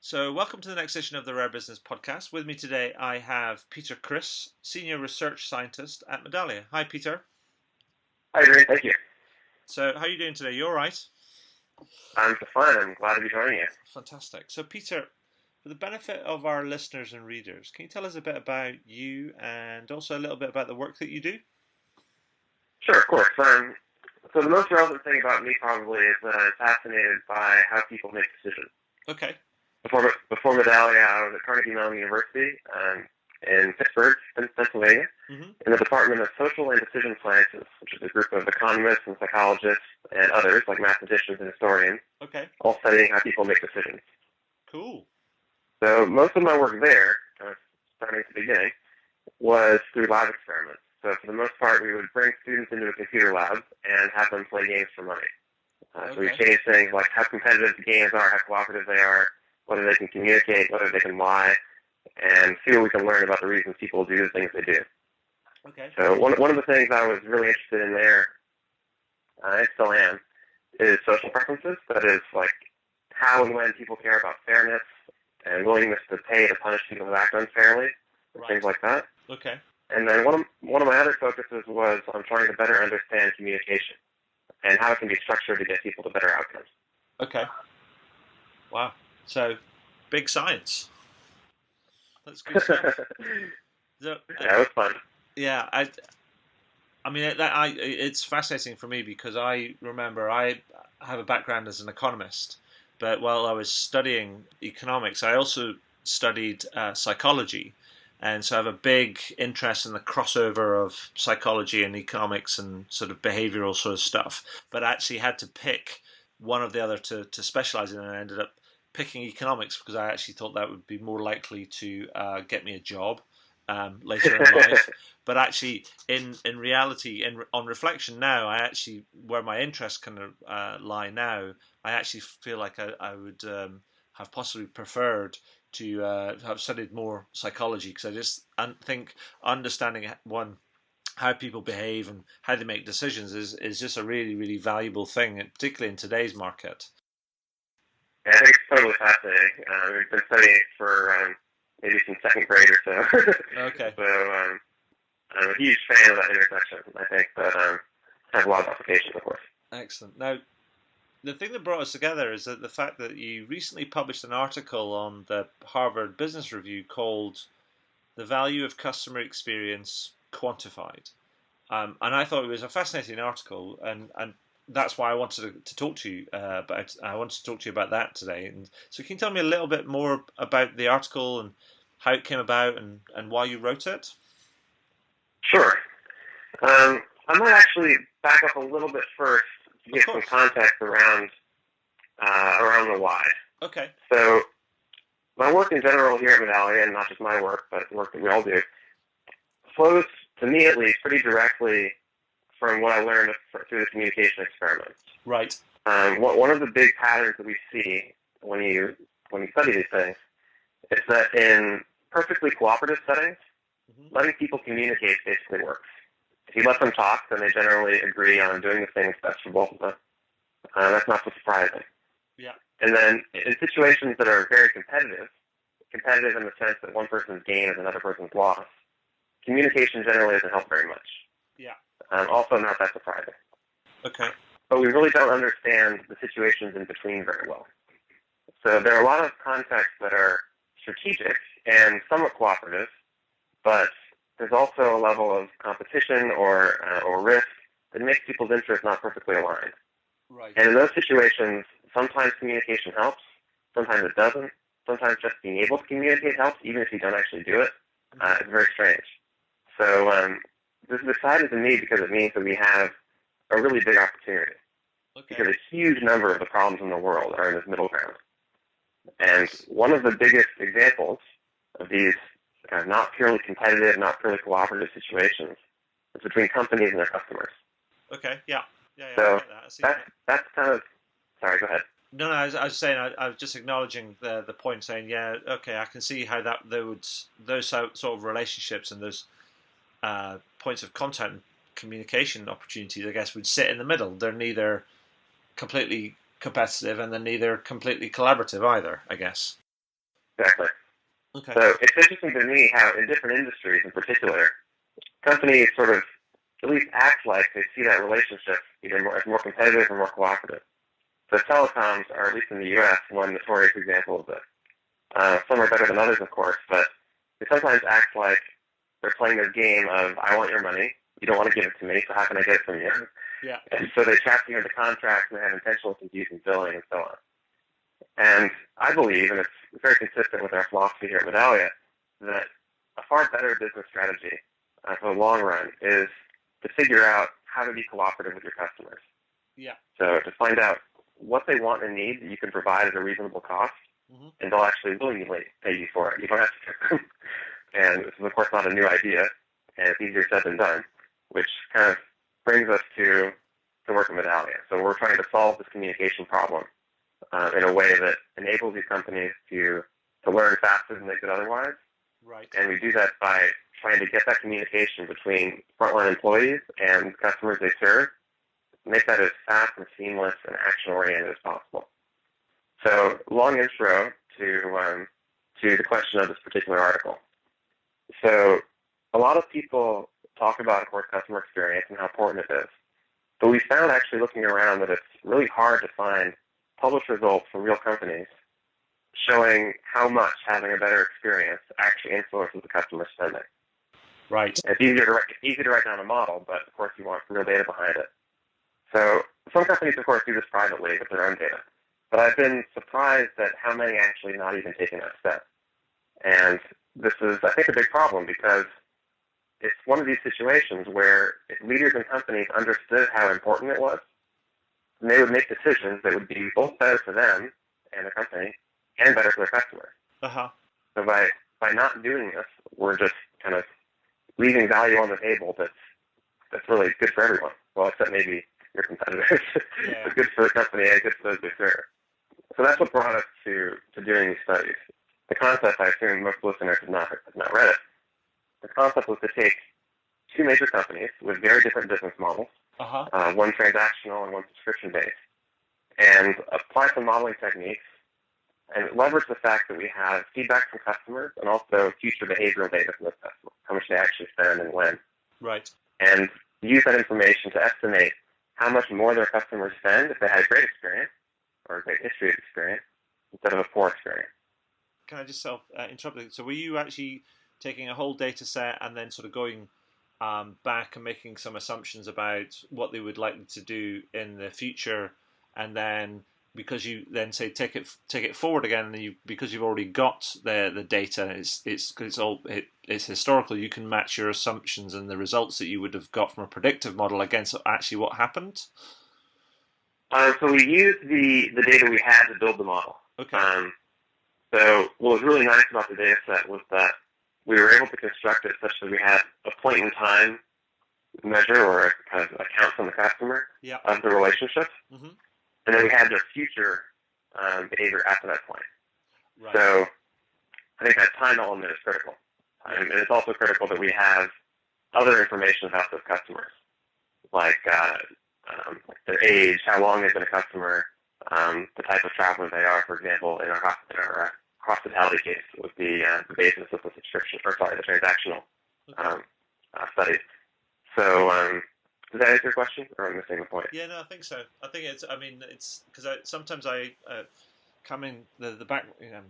So, welcome to the next edition of the Rare Business Podcast. With me today, I have Peter Kriss, Senior Research Scientist at Medallia. Hi, Peter. Hi, great. Thank you. So, how are you doing today? You all right? I'm fine. I'm glad to be joining you. Fantastic. So, Peter, for the benefit of our listeners and readers, can you tell us a bit about you and also a little bit about the work that you do? Sure, of course. So the most relevant thing about me probably is that I'm fascinated by how people make decisions. Okay. Before Medallia, I was at Carnegie Mellon University in Pittsburgh, Pennsylvania, Mm-hmm. in the Department of Social and Decision Sciences, which is a group of economists and psychologists and others, like mathematicians and historians, Okay. all studying how people make decisions. Cool. So most of my work there, starting at the beginning, was through lab experiments. So for the most part, we would bring students into a computer lab and have them play games for money. So we change things like how competitive the games are, how cooperative they are, whether they can communicate, whether they can lie, and see what we can learn about the reasons people do the things they do. Okay. So one of the things I was really interested in there, I still am, is social preferences. That is, like, how and when people care about fairness and willingness to pay to punish people who act unfairly, things like that. Okay. And then one of my other focuses was on trying to better understand communication and how it can be structured to get people to better outcomes. Okay. Wow. So, big science. That's good stuff. So, Yeah, it was fun. yeah, I mean, it's fascinating for me because I remember I have a background as an economist, but while I was studying economics, I also studied psychology. And so I have a big interest in the crossover of psychology and economics and sort of behavioral sort of stuff. But I actually had to pick one or the other to specialize in, and I ended up picking economics because I actually thought that would be more likely to get me a job later in life. But actually, in reality, on reflection now, I actually, where my interests kind of lie now, I actually feel like I would have possibly preferred to have studied more psychology, because I just think understanding how people behave and how they make decisions is just a really, really valuable thing, particularly in today's market. Yeah, I think it's totally fascinating. We've been studying it for maybe since second grade or so. Okay. So I'm a huge fan of that intersection. I think that has a lot of applications, of course. Excellent. Now, the thing that brought us together is that the fact that you recently published an article on the Harvard Business Review called "The Value of Customer Experience Quantified," and I thought it was a fascinating article, and that's why I wanted to talk to you about. I wanted to talk to you about that today. And so, can you tell me a little bit more about the article and how it came about and why you wrote it? Sure. I might actually back up a little bit first to give some context around the why. Okay. So my work in general here at Medallia, and not just my work, but the work that we all do, flows, to me at least, pretty directly from what I learned through the communication experiments. Right. One of the big patterns that we see when you study these things is that in perfectly cooperative settings, letting people communicate basically works. If you let them talk, then they generally agree on doing the thing that's best for both of them. That's not so surprising. Yeah. And then in situations that are very competitive in the sense that one person's gain is another person's loss, communication generally doesn't help very much. Yeah. Also not that surprising. Okay. But we really don't understand the situations in between very well. So there are a lot of contexts that are strategic and somewhat cooperative, but there's also a level of competition or risk that makes people's interests not perfectly aligned. Right. And in those situations, sometimes communication helps, sometimes it doesn't. Sometimes just being able to communicate helps, even if you don't actually do it. It's very strange. So this is exciting to me because it means that we have a really big opportunity. Okay. Because a huge number of the problems in the world are in this middle ground. And one of the biggest examples of these not purely competitive, not purely cooperative situations is between companies and their customers. Okay, yeah. So that's kind of... Sorry, go ahead. No, I was saying, I was just acknowledging the point, saying, yeah, okay, I can see how those sort of relationships and those points of contact and communication opportunities, I guess, would sit in the middle. They're neither completely competitive and they're neither completely collaborative either, I guess. Exactly. Okay. So it's interesting to me how in different industries in particular, companies sort of at least act like they see that relationship either as more competitive or more cooperative. So telecoms are, at least in the U.S., one notorious example of this. Some are better than others, of course, but they sometimes act like they're playing this game of, I want your money, you don't want to give it to me, so how can I get it from you? Yeah. And so they trap you into contracts and they have intentional confusing billing and so on. And I believe, and it's very consistent with our philosophy here at Medallia, that a far better business strategy for the long run is to figure out how to be cooperative with your customers. Yeah. So to find out what they want and need that you can provide at a reasonable cost, and they'll actually willingly pay you for it. You don't have to trick them. And this is, of course, not a new idea, and it's easier said than done, which kind of brings us to the work of Medallia. So we're trying to solve this communication problem in a way that enables these companies to learn faster than they could otherwise. Right. And we do that by trying to get that communication between frontline employees and customers they serve, make that as fast and seamless and action-oriented as possible. So, long intro to the question of this particular article. So, a lot of people talk about, of course, customer experience and how important it is. But we found actually looking around that it's really hard to find published results from real companies showing how much having a better experience actually influences the customer spending. Right. It's easy to write down a model, but of course you want real data behind it. So some companies, of course, do this privately with their own data. But I've been surprised at how many actually not even taking that step. And this is, I think, a big problem because it's one of these situations where if leaders and companies understood how important it was, then they would make decisions that would be both better for them and the company and better for their customers. Uh-huh. So by not doing this, we're just kind of leaving value on the table that's really good for everyone. Well, except maybe your competitors. Yeah. It's good for the company and good for those they serve. So that's what brought us to doing these studies. The concept, I assume most listeners have not read it. The concept was to take two major companies with very different business models, one transactional and one subscription-based, and apply some modeling techniques and leverage the fact that we have feedback from customers and also future behavioral data from those customers, how much they actually spend and when. Right. And use that information to estimate how much more their customers spend if they had a great experience or a great history of experience instead of a poor experience. Can I just interrupt? So were you actually taking a whole data set and then sort of going back and making some assumptions about what they would like to do in the future, and then because you then say take it forward again, and because you've already got the data, it's historical. You can match your assumptions and the results that you would have got from a predictive model against actually what happened. So we used the data we had to build the model. Okay. So what was really nice about the data set was that we were able to construct it such that we had a point in time measure or a kind of account from the customer of the relationship. Mm-hmm. And then we had their future behavior after that point. Right. So I think that time element is critical. And it's also critical that we have other information about those customers, like their age, how long they've been a customer, the type of traveler they are. For example, in our hospitality case, was the basis of the subscription, or sorry, the transactional studies. So does that answer your question, or am I missing the point? Yeah, no, I think so. I think it's. I mean, it's because sometimes I come in the back.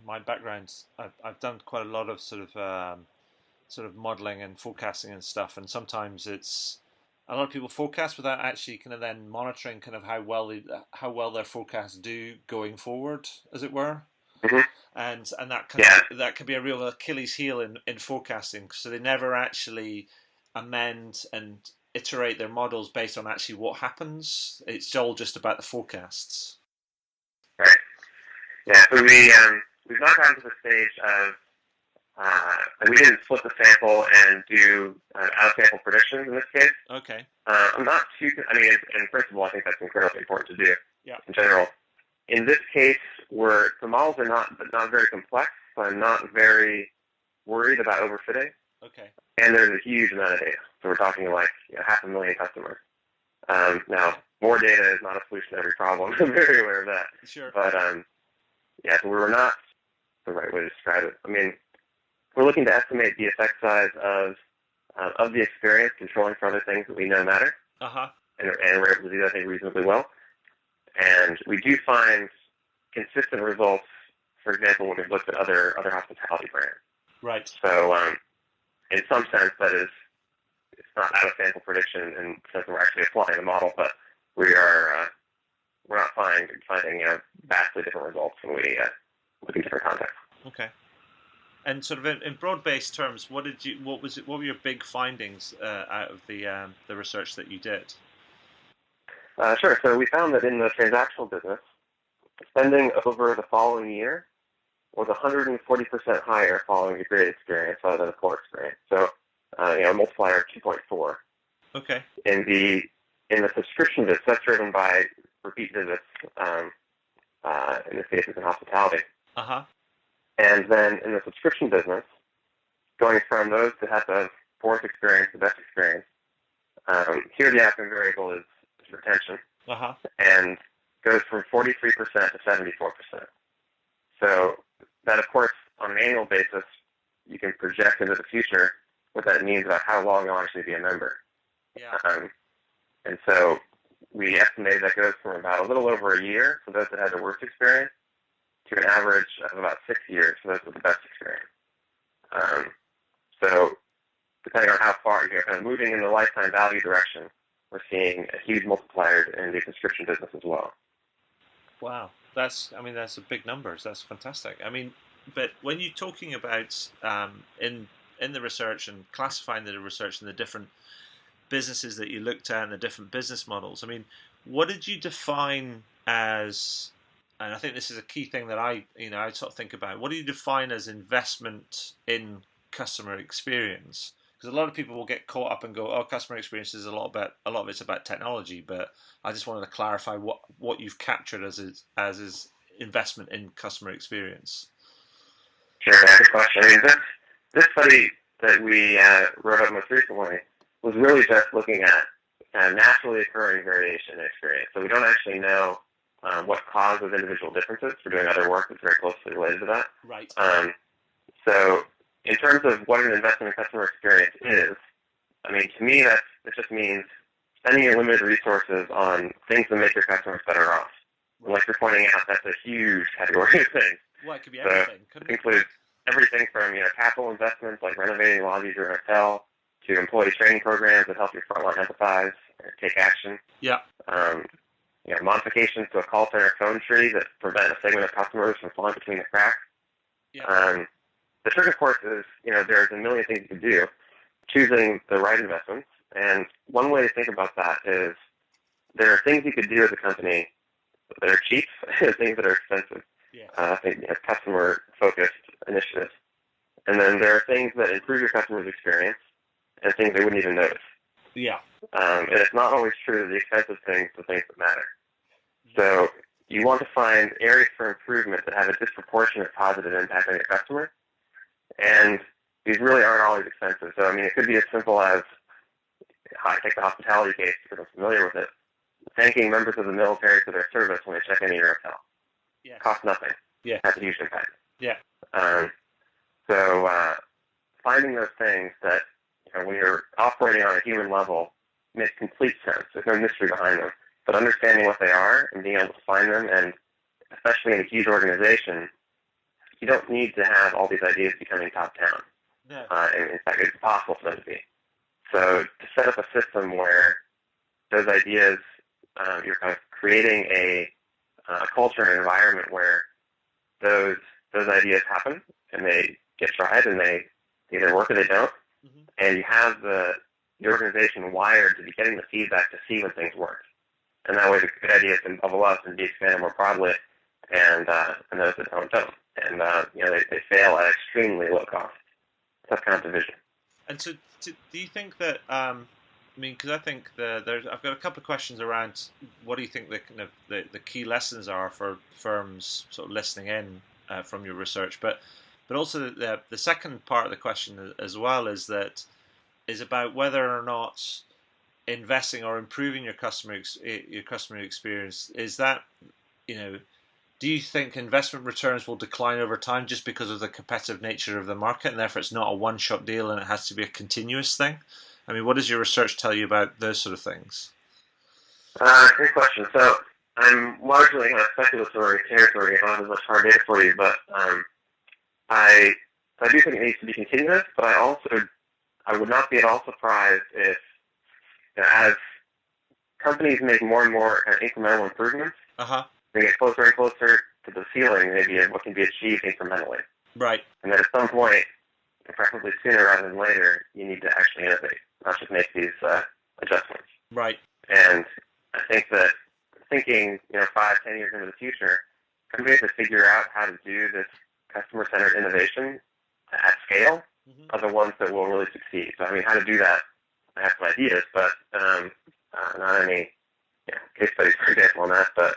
My background. I've done quite a lot of sort of modeling and forecasting and stuff, and sometimes it's a lot of people forecast without actually kind of then monitoring kind of how well their forecasts do going forward, as it were. Mm-hmm. And that can be a real Achilles heel in forecasting. So they never actually amend and iterate their models based on actually what happens. It's all just about the forecasts. Right. Yeah. So we've not gotten to the stage of we didn't split the sample and do out-of-sample predictions in this case. Okay. I'm not too. I mean, in principle, I think that's incredibly important to do. Yeah. In general, in this case, where the models are not very complex, so I'm not very worried about overfitting. Okay. And there's a huge amount of data. So we're talking like 500,000 customers. Now, more data is not a solution to every problem. I'm very aware of that. Sure. But so we were not the right way to describe it. I mean, we're looking to estimate the effect size of the experience, controlling for other things that we know matter, and we're able to do that, I think, reasonably well. And we do find consistent results, for example, when we've looked at other hospitality brands. Right. So, in some sense, that is, it's not out of sample prediction in the sense that we're actually applying the model, but we're not finding vastly different results when we look in different contexts. Okay. And sort of in broad-based terms, what were your big findings out of the research that you did? Sure. So we found that in the transactional business, spending over the following year was 140% higher following a great experience rather than a poor experience. So, a multiplier of 2.4. Okay. In the subscription business, that's driven by repeat visits. In this case, it's in hospitality. And then in the subscription business, going from those that have the poorest experience to the best experience, here the outcome variable is retention, and goes from 43% to 74%. So that, of course, on an annual basis, you can project into the future what that means about how long you'll actually be a member. Yeah. And so we estimated that goes from about a little over a year for those that had the worst experience to an average of about 6 years for those with the best experience. So depending on how far you're kind of moving in the lifetime value direction, we're seeing a huge multiplier in the subscription business as well. Wow, that's a big numbers. That's fantastic. I mean, but when you're talking about in the research and classifying the research and the different businesses that you looked at and the different business models, I mean, what did you define as? And I think this is a key thing that I sort of think about. What do you define as investment in customer experience? Because a lot of people will get caught up and go, "Oh, customer experience is a lot of it's about technology." But I just wanted to clarify what you've captured as is investment in customer experience. Sure, that's a question. I mean, this study that we wrote up most recently was really just looking at naturally occurring variation in experience. So we don't actually know what causes individual differences. We're doing other work that's very closely related to that. Right. So in terms of what an investment in customer experience is, I mean, to me, it just means spending your limited resources on things that make your customers better off. Right. Like you're pointing out, that's a huge category of things. Well, it could be everything. So it includes everything from capital investments like renovating lobbies or a hotel to employee training programs that help your frontline empathize or take action. Yeah. Modifications to a call center phone tree that prevent a segment of customers from falling between the cracks. Yeah. The trick, of course, is there's a million things you can do. Choosing the right investments, and one way to think about that is there are things you could do as a company that are cheap, and things that are expensive. Yeah. I think customer-focused initiatives, and then there are things that improve your customer's experience, and things they wouldn't even notice. Yeah. And it's not always true that the expensive things are the things that matter. So you want to find areas for improvement that have a disproportionate positive impact on your customer, and these really aren't always expensive. So, I mean, it could be as simple as, I take the hospitality case because I'm familiar with it, thanking members of the military for their service when they check into your hotel. Yeah. Costs nothing. Yeah. Has a huge impact. Yeah. So finding those things that, when you're operating on a human level, makes complete sense. There's no mystery behind them. But understanding what they are and being able to find them, and especially in a huge organization, you don't need to have all these ideas becoming top-down. No. And in fact, it's possible for them to be. So to set up a system where those ideas, you're kind of creating a culture and environment where those ideas happen and they get tried and they either work or they don't, and you have the organization wired to be getting the feedback to see when things work. And that way the good ideas can bubble up and be expanded more broadly, and those that don't. And they fail at extremely low cost. That's kind of the vision. And so, do you think that? Because I think I've got a couple of questions around what do you think the key lessons are for firms sort of listening in from your research, but also the second part of the question as well is about whether or not investing or improving your customer experience is that Do you think investment returns will decline over time just because of the competitive nature of the market, and therefore it's not a one-shot deal and it has to be a continuous thing? I mean, what does your research tell you about those sort of things? Great question. So I'm largely in a speculatory territory. I don't have as much hard data for you, but I do think it needs to be continuous. But I would not be at all surprised if, as companies make more and more incremental improvements, they get closer and closer to the ceiling, maybe, of what can be achieved incrementally. Right. And then at some point, and preferably sooner rather than later, you need to actually innovate, not just make these adjustments. Right. And I think that thinking, 5, 10 years into the future, companies that figure out how to do this customer-centered innovation at scale are the ones that will really succeed. So, I mean, how to do that, I have some ideas, but not any case studies, for example, on that. But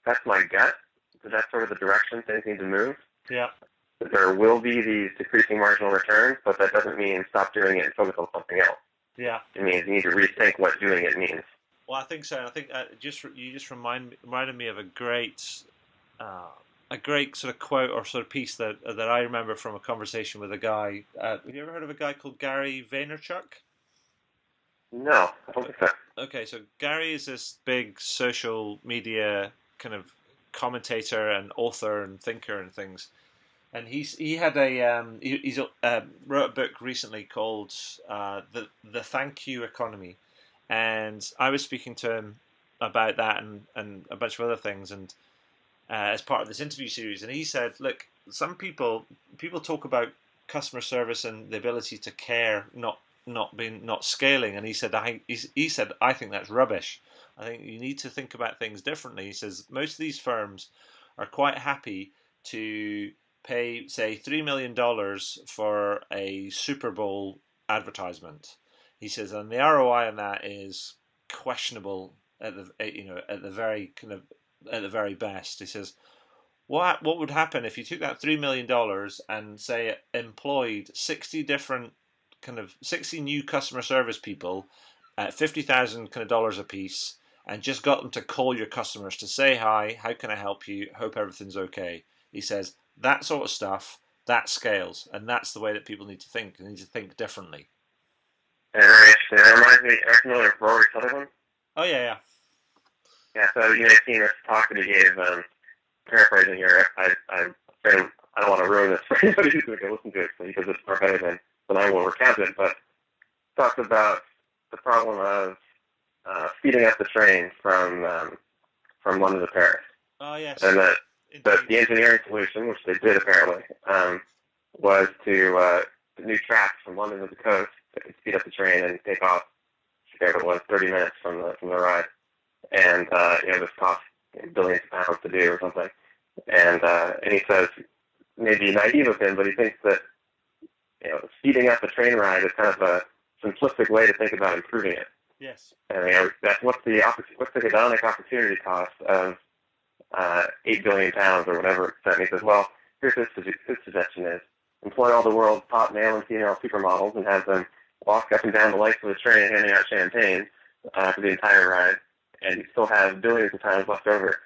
that's my gut. So that's sort of the direction things need to move. Yeah. There will be these decreasing marginal returns, but that doesn't mean stop doing it and focus on something else. Yeah. It means you need to rethink what doing it means. Well, I think so. I think you just reminded me of a great sort of quote or sort of piece that I remember from a conversation with a guy. Have you ever heard of a guy called Gary Vaynerchuk? No, I don't think so. Okay, so Gary is this big social media kind of commentator and author and thinker and things. And he had he's wrote a book recently called the Thank You Economy, and I was speaking to him about that and a bunch of other things, and as part of this interview series, and he said, look, some people talk about customer service and the ability to care not scaling, and he said I think that's rubbish. I think you need to think about things differently. He says most of these firms are quite happy to pay, say, $3 million for a Super Bowl advertisement. He says, and the ROI on that is questionable at the very best. He says, what would happen if you took that $3 million and, say, employed 60 new customer service people at $50,000 a piece, and just got them to call your customers to say hi, how can I help you, hope everything's okay. He says that sort of stuff, that scales, and that's the way that people need to think. They need to think differently. Very interesting. That reminds me, are you familiar with Rory Sutherland? Oh, yeah. Yeah, so you may have seen this talk that he gave, paraphrasing here. I don't want to ruin this for anybody who's going to go listen to it, because it's far better than I will recount it, but talks about the problem of speeding up the train from London to Paris. Oh, yes. And that the engineering solution, which they did apparently, was to new tracks from London to the coast that could speed up the train and take off, I forget what it was, 30 minutes from the ride. And this cost billions of pounds to do or something. And he says, maybe naive of him, but he thinks that speeding up the train ride is kind of a simplistic way to think about improving it. Yes. And that's what's the hedonic opportunity cost of 8 billion pounds or whatever. And he says, well, here's his suggestion is employ all the world's top male and female supermodels and have them walk up and down the length of the train handing out champagne for the entire ride, and you still have billions of pounds left over.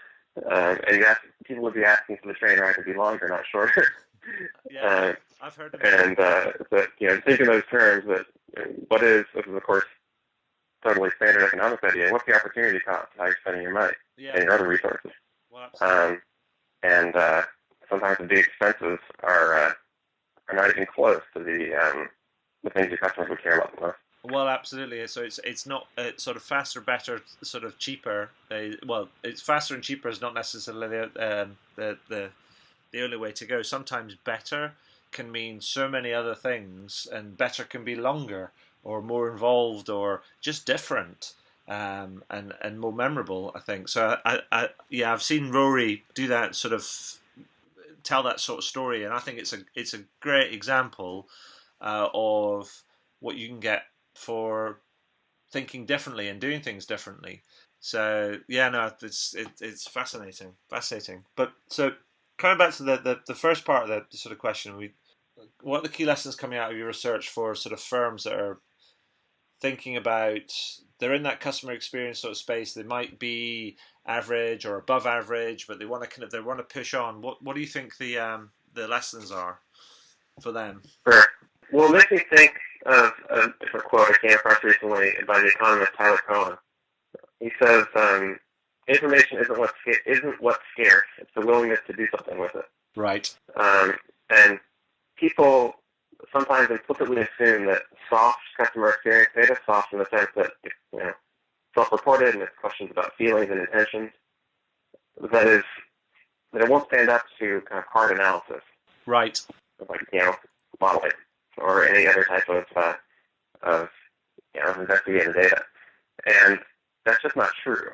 And people would be asking for the train ride to be longer, not shorter. Yeah, I've heard of it. And think in those terms, that this is of course totally standard economics idea. What's the opportunity cost of how you're spending your money and your other resources? Well, and sometimes the big expenses are not even close to the things your customers would care about the most. Well, absolutely. So it's not sort of faster, better, sort of cheaper. It's faster and cheaper is not necessarily the only way to go. Sometimes better can mean so many other things, and better can be longer or more involved or just different, and more memorable, I think. So I've seen Rory do that, sort of tell that sort of story, and I think it's a great example of what you can get for thinking differently and doing things differently. So it's fascinating. But so coming back to the first part of the sort of question, what are the key lessons coming out of your research for sort of firms that are thinking about, they're in that customer experience sort of space, they might be average or above average, but they want to push on. What do you think the lessons are for them? Sure. Well, it makes me think of a different quote I came across recently by the economist Tyler Cohen. He says, "Information isn't what's scarce; it's the willingness to do something with it." Right. And people sometimes implicitly assume that soft customer experience data, soft in the sense that it's self-reported and it's questions about feelings and intentions, that it won't stand up to kind of hard analysis, Right. like modeling or any other type of investigative data, and that's just not true.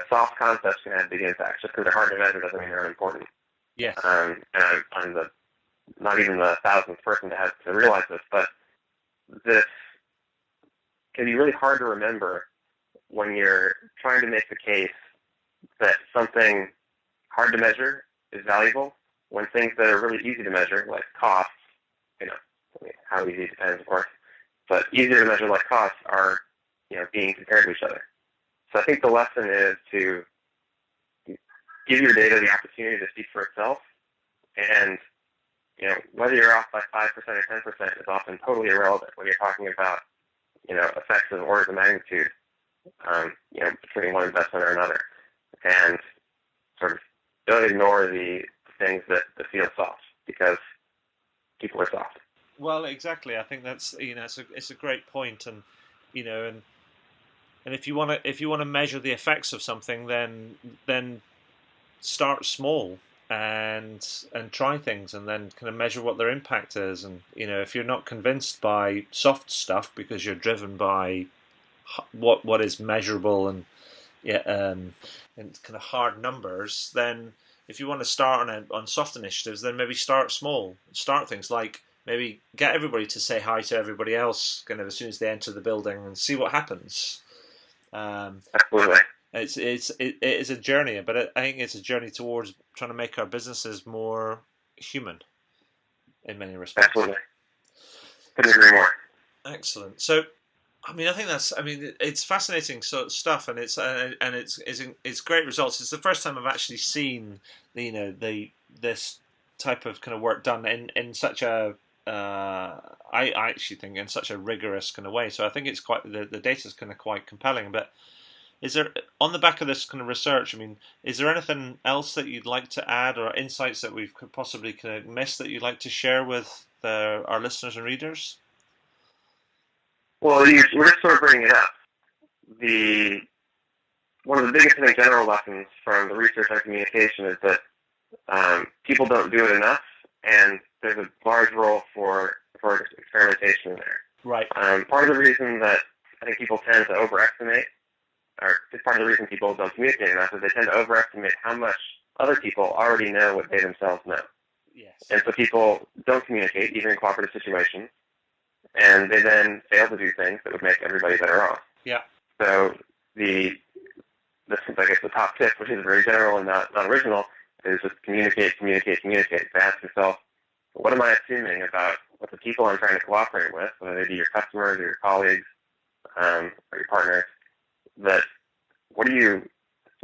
Soft concepts can have big impacts. Just because they're hard to measure doesn't mean they're unimportant. Yes. And I'm not even the 1,000th person to have to realize this, but this can be really hard to remember when you're trying to make the case that something hard to measure is valuable, when things that are really easy to measure, like costs, how easy depends, of course, but easier to measure like costs are, being compared to each other. So I think the lesson is to give your data the opportunity to speak for itself, and whether you're off by 5% or 10% is often totally irrelevant when you're talking about effects of orders of magnitude, between one investment or another, and sort of don't ignore the things that feel soft, because people are soft. Well, exactly. I think that's it's a great point, and and if you want to measure the effects of something, then start small and try things, and then kind of measure what their impact is. And if you're not convinced by soft stuff because you're driven by what is measurable and kind of hard numbers, then if you want to start on soft initiatives, then maybe start small. Start things like maybe get everybody to say hi to everybody else kind of as soon as they enter the building and see what happens. Absolutely. It is a journey, but I think it's a journey towards trying to make our businesses more human in many respects. Absolutely. Couldn't agree more. Excellent. So, I think it's fascinating stuff, and it's great results. It's the first time I've actually seen this type of kind of work done in such a I actually think in such a rigorous kind of way. So I think it's quite the data is kind of quite compelling. But is there, on the back of this kind of research, is there anything else that you'd like to add, or insights that we've possibly kind of missed that you'd like to share with our listeners and readers? Well, we're sort of bringing it up. One of the biggest general lessons from the research on communication is that people don't do it enough, and there's a large role for experimentation in there. Right. Part of the reason that I think people tend to overestimate, or just part of the reason people don't communicate enough, is they tend to overestimate how much other people already know what they themselves know. Yes. And so people don't communicate, even in cooperative situations, and they then fail to do things that would make everybody better off. Yeah. So the top tip, which is very general and not original, is just communicate. So ask yourself, what am I assuming about what the people I'm trying to cooperate with, whether they be your customers or your colleagues or your partners, that what are you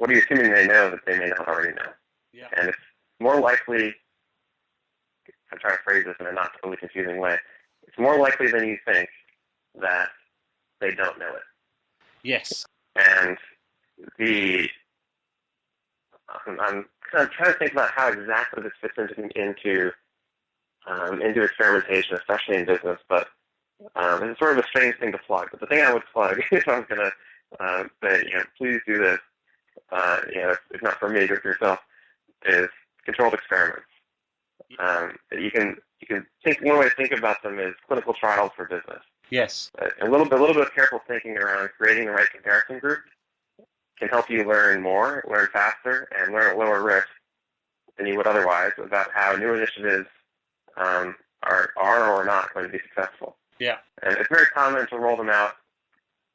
assuming they know that they may not already know? Yeah. And it's more likely, I'm trying to phrase this in a not totally confusing way, it's more likely than you think that they don't know it. Yes. And I'm trying to think about how exactly this fits into experimentation, especially in business. But it's sort of a strange thing to plug. But the thing I would plug, if I was going to say, please do this, if not for me, do it for yourself, is controlled experiments. You can think, one way to think about them is clinical trials for business. Yes. A little bit of careful thinking around creating the right comparison group can help you learn more, learn faster, and learn at lower risk than you would otherwise about how new initiatives are or are not going to be successful. Yeah. And it's very common to roll them out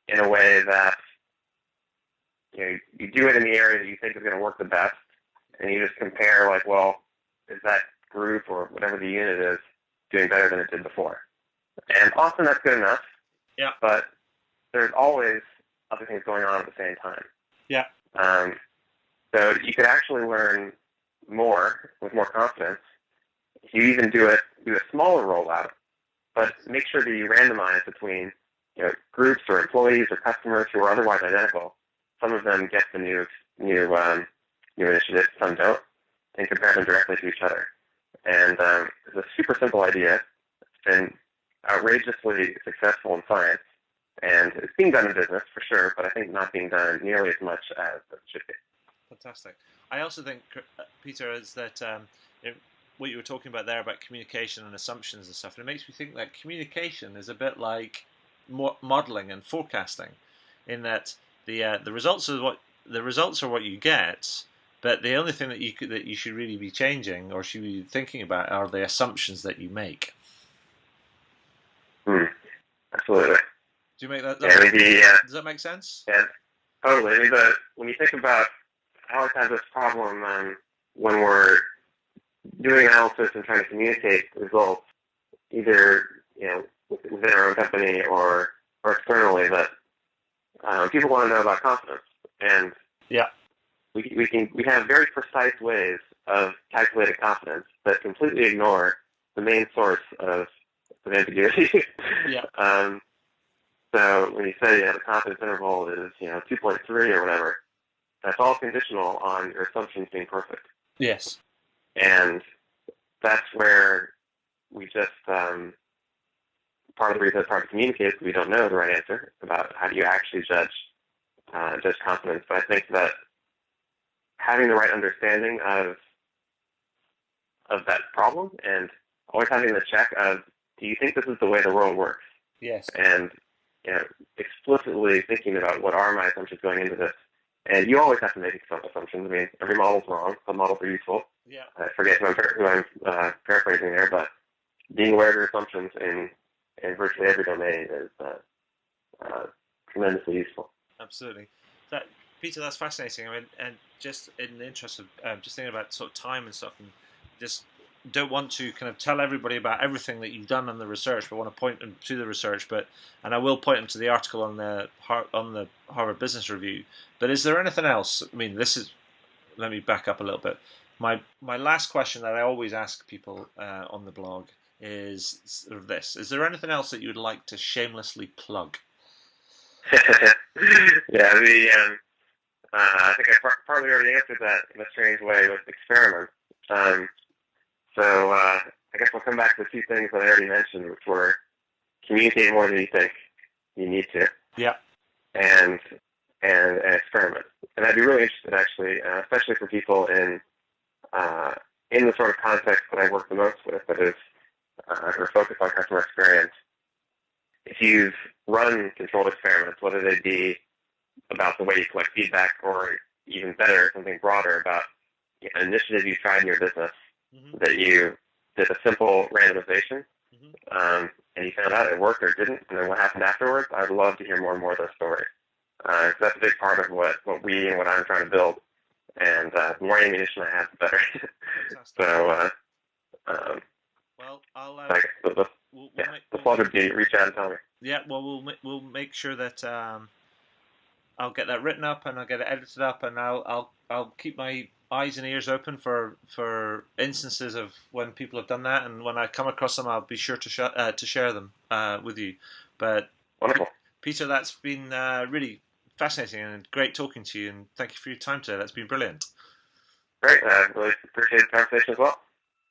in a way that you do it in the area that you think is going to work the best, and you just compare, like, well, is that group or whatever the unit is doing better than it did before? And often that's good enough. Yeah. But there's always other things going on at the same time. Yeah. So you could actually learn more with more confidence if you even do a smaller rollout, but make sure that you randomize between groups or employees or customers who are otherwise identical. Some of them get the new initiative, some don't, and compare them directly to each other. And it's a super simple idea. It's been outrageously successful in science, and it's being done in business for sure, but I think not being done nearly as much as it should be. Fantastic. I also think, Peter, is that what you were talking about there about communication and assumptions and stuff, and it makes me think that communication is a bit like modeling and forecasting, in that the results are what you get, but the only thing that you should really be changing or should be thinking about are the assumptions that you make. Absolutely. Do you make that? Does that make sense? Yeah, totally. I mean, when you think about, I always have this problem when we're doing analysis and trying to communicate results, either within our own company or externally, that people want to know about confidence, and we have very precise ways of calculating confidence that completely ignore the main source of ambiguity. So when you say the confidence interval is 2.3 or whatever, that's all conditional on your assumptions being perfect. Yes. And that's where we just part of the reason it's hard to communicate is we don't know the right answer about how do you actually judge confidence. But I think that having the right understanding of that problem and always having the check of, do you think this is the way the world works? Yes. And explicitly thinking about what are my assumptions going into this. And you always have to make some assumptions. I mean, every model's wrong. Some models are useful. Yeah. I forget who I'm paraphrasing there, but being aware of your assumptions in virtually every domain is tremendously useful. Absolutely. Peter, that's fascinating. I mean, and just in the interest of just thinking about sort of time and stuff, and just don't want to kind of tell everybody about everything that you've done on the research, but want to point them to the research. And I will point them to the article on the Harvard Business Review. But is there anything else? I mean, let me back up a little bit. My last question that I always ask people on the blog is sort of this: is there anything else that you would like to shamelessly plug? Yeah, I think I partly already answered that in a strange way with experiments. So I guess we'll come back to the two things that I already mentioned, which were communicate more than you think you need to. Yeah. And experiment. And I'd be really interested, actually, especially for people in the sort of context that I work the most with, that is who are focused on customer experience. If you've run controlled experiments, whether they be about the way you collect feedback or even better, something broader about an initiative you tried in your business, that you did a simple randomization, and you found out it worked or didn't, and then what happened afterwards, I'd love to hear more and more of those stories. So that's a big part of what we and what I'm trying to build. And the more ammunition I have, the better. So, well, I'll the plug would be reach out and tell me. Yeah, well, we'll make sure that I'll get that written up and I'll get it edited up, and I'll keep my eyes and ears open for instances of when people have done that, and when I come across them, I'll be sure to share them with you. But wonderful, Peter, that's been really fascinating and great talking to you, and thank you for your time today. That's been brilliant. Great, I really appreciate the conversation as well.